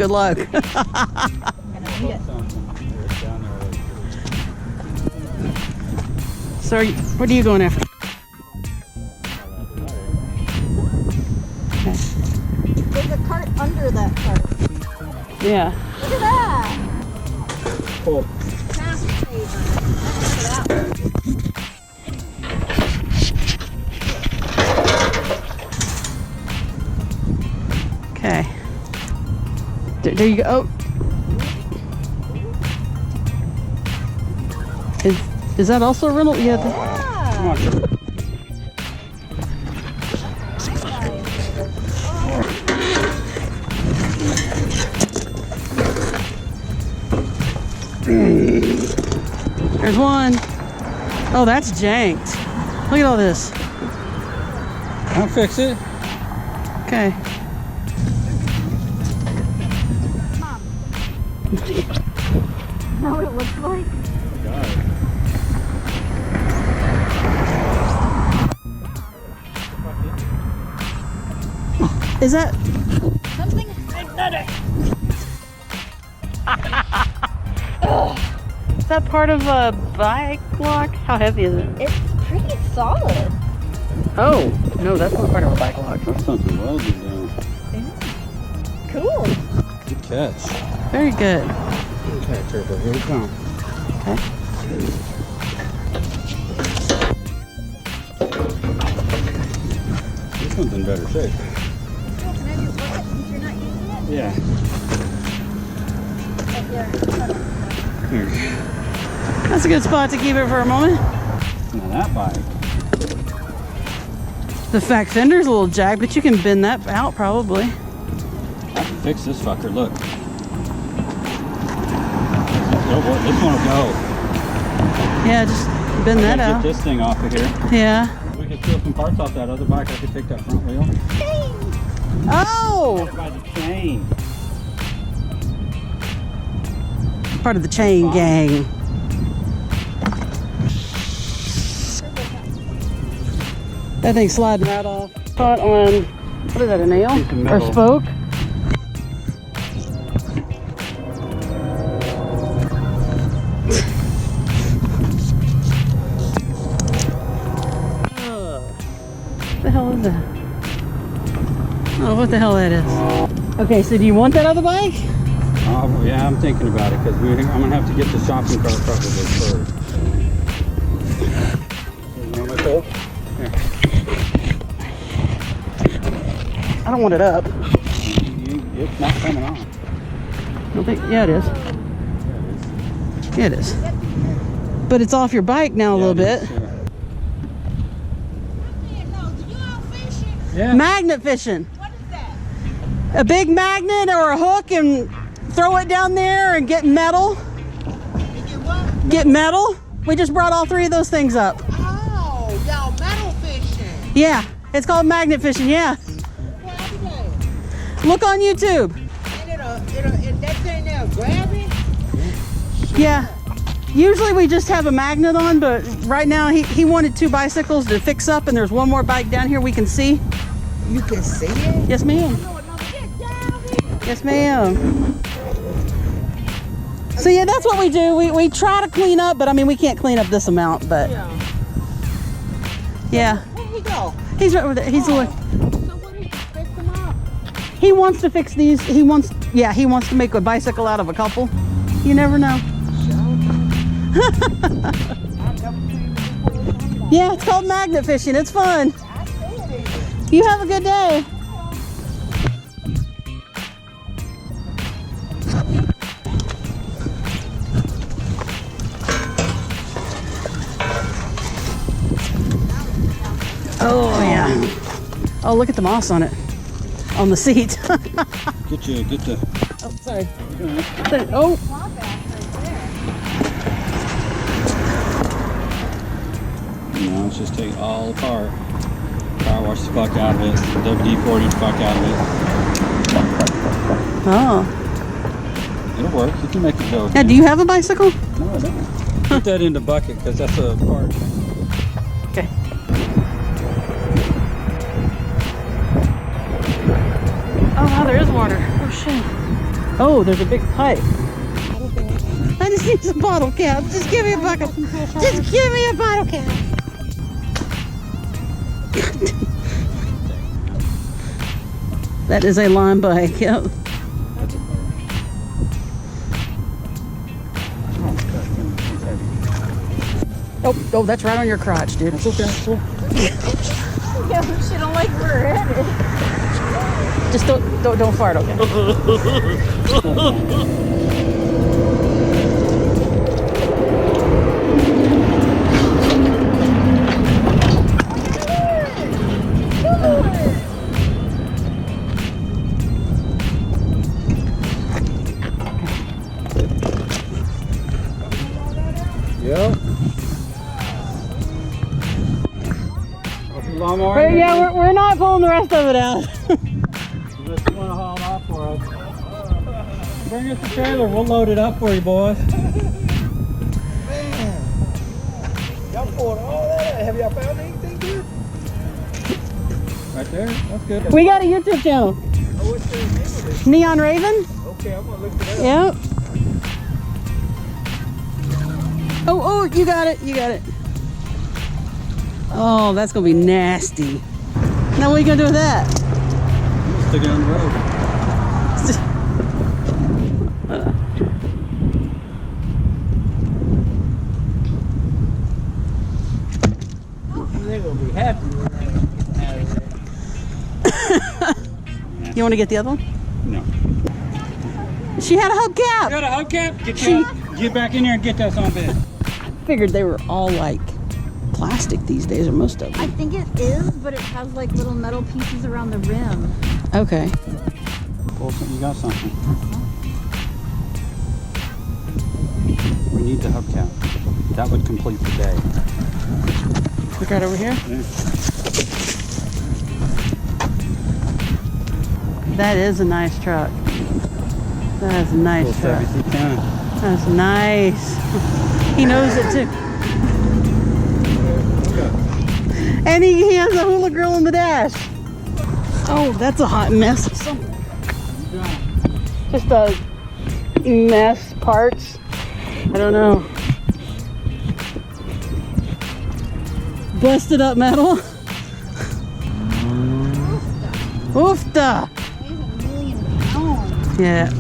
Good luck. So, what are you going after? Okay. There's a cart under that cart. Yeah. Look at that. Cool. Okay. There you go. Oh. Is that also a rental? Yeah. Come on. There's one. Oh, that's janked. Look at all this. I'll fix it. Okay. Know what it looks like? Is that Something magnetic. is that part of a bike lock? How heavy is it? It's pretty solid. Oh, no, that's not part of a bike lock. That's something welded down. Cool. Good catch. Very good. Okay, Turbo, here we come. Okay. This one's in better shape. Can I just look at since you're not using it? Yeah. Here. That's a good spot to keep it for a moment. Now that bike. The back fender's a little jagged, but you can bend that out probably. I can fix this fucker, look. This one will go. Yeah, just bend that Get out. this thing off of here. Yeah. We could peel some parts off that other bike. I could take that front wheel. Oh! By the chain. Part of the chain gang. That thing's sliding right off. Caught on, what is that, a nail? Piece of Or metal. spoke? What the hell is that? Oh, what the hell that is. Okay, so do you want that other bike? Oh, yeah, I'm thinking about it because I'm going to have to get the shopping cart probably first. You want my tool? Here. I don't want it up. It's not coming on. I don't think, yeah, it is. Yeah, it is. But it's off your bike now a little bit. Yeah. Magnet fishing. What is that? A big magnet or a hook and throw it down there and get metal. You get what? Get metal. We just brought all three of those things up. Oh, y'all metal fishing. Yeah, it's called magnet fishing, yeah. Look on YouTube. And that thing there, grab it? Yeah. Usually we just have a magnet on, but right now he wanted two bicycles to fix up and there's one more bike down here we can see. You can see it? Yes, ma'am. Yes, ma'am. So yeah, that's what we do. We try to clean up, but I mean, we can't clean up this amount, but yeah. Where'd he go? He's right over there. He's like, So what did you fix him up? he wants to fix these. He wants to make a bicycle out of a couple. You never know. Yeah, it's called magnet fishing. It's fun. You have a good day. Oh yeah. Oh, look at the moss on it. On the seat. Get the. Oh, sorry. Oh. No, let's just take it all apart. Power wash the fuck out of it. WD-40 the fuck out of Oh. it. It'll work. You can make it go. Now, do you have a bicycle? No, I don't. Put that in the bucket because that's a part. Okay. Oh wow, there is water. Oh shit. Oh, there's a big pipe. I just need some bottle cap. Just give me a bucket. Just give me a bottle cap. That is a lawn bike. Yep. Oh, that's right on your crotch, dude. It's okay. Cool. Yeah, but she don't like where we're headed. Just don't fart, okay? Yep. Lawnmower. But yeah, we're not pulling the rest of it out. Unless you want to haul it off for us. Bring us the trailer. We'll load it up for you, boys. Man, y'all pulled all that out. Have y'all found anything good? Right there. That's good. We got a YouTube channel. Oh, what's the name of it? Neon Raven. Okay, I'm gonna look it up. Yep. Oh, you got it. You got it. Oh, that's gonna be nasty. Now what are you gonna do with that? Stick it on the road. They're gonna be happy when they get out of there. You want to get the other one? No. She had a hubcap. Got a hubcap? Get back in there and get that on bed. Figured they were all like plastic these days, or most of I them. think it is, but it has like little metal pieces around the rim. Okay. Wilson, you got something. We need the hubcap. That would complete the day. Look right over here. Yeah. That is a nice truck. That is a nice truck. 7310. That's nice. He knows it too. And he has a hula girl in the dash. Oh, that's a hot mess. Just a mess, parts. I don't know. Busted up metal. Oofta. Weighs a million pounds. Yeah.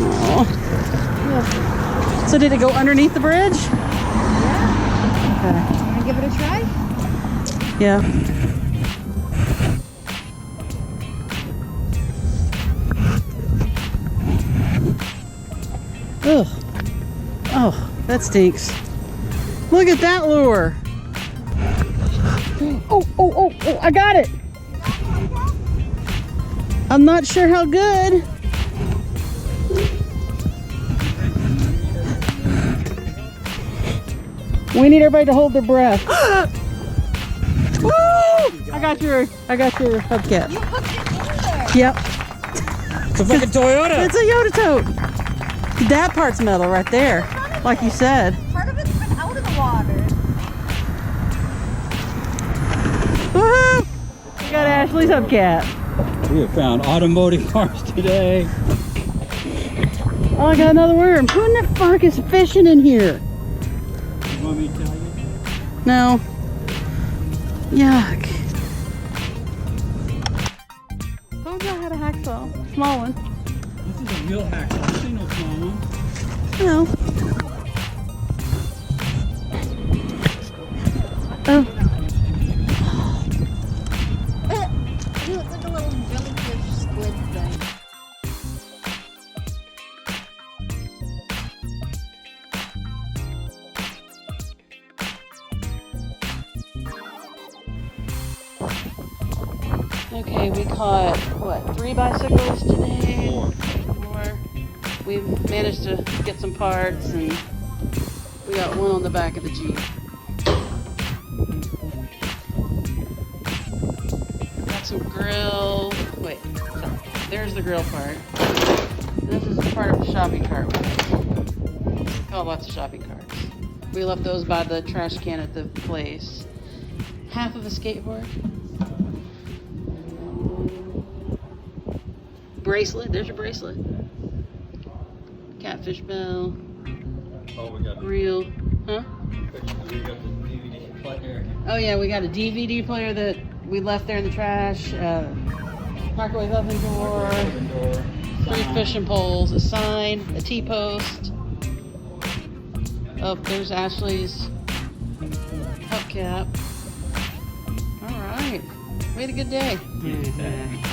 Aw. So did it go underneath the bridge? Okay. Wanna give it a try? Yeah. Ugh. Oh, that stinks. Look at that lure. Oh, I got it. I'm not sure how good. We need everybody to hold their breath. Woo! I got your hubcap. You hooked it in there. Yep. It's a fucking Toyota. It's a Yoda tote. That part's metal right there, like you said. Part of it's been out of the water. Woohoo! We got Ashley's hubcap. We have found automotive parts today. Oh, I got another worm. Who in the fuck is fishing in here? You want me to tell you? No. Yuck. Told you I had a hacksaw. Small one. This is a real hacksaw. This ain't no small one. No. Oh. It looks like a little jellyfish squid thing. Okay, we caught, what, 3 bicycles today? 4. We've managed to get some parts, and we got one on the back of the Jeep. Got some grill. Wait, there's the grill part. This is part of the shopping cart. Got lots of shopping carts. We left those by the trash can at the place. Half of a skateboard. bracelet. There's your bracelet. Catfish bell. Oh, we got Reel. Huh? the DVD player. Oh yeah, we got a DVD player that we left there in the trash. Microwave oven door. 3 fishing poles. A sign. A T-post. Oh, there's Ashley's hubcap. All right. We had a good day. Yeah.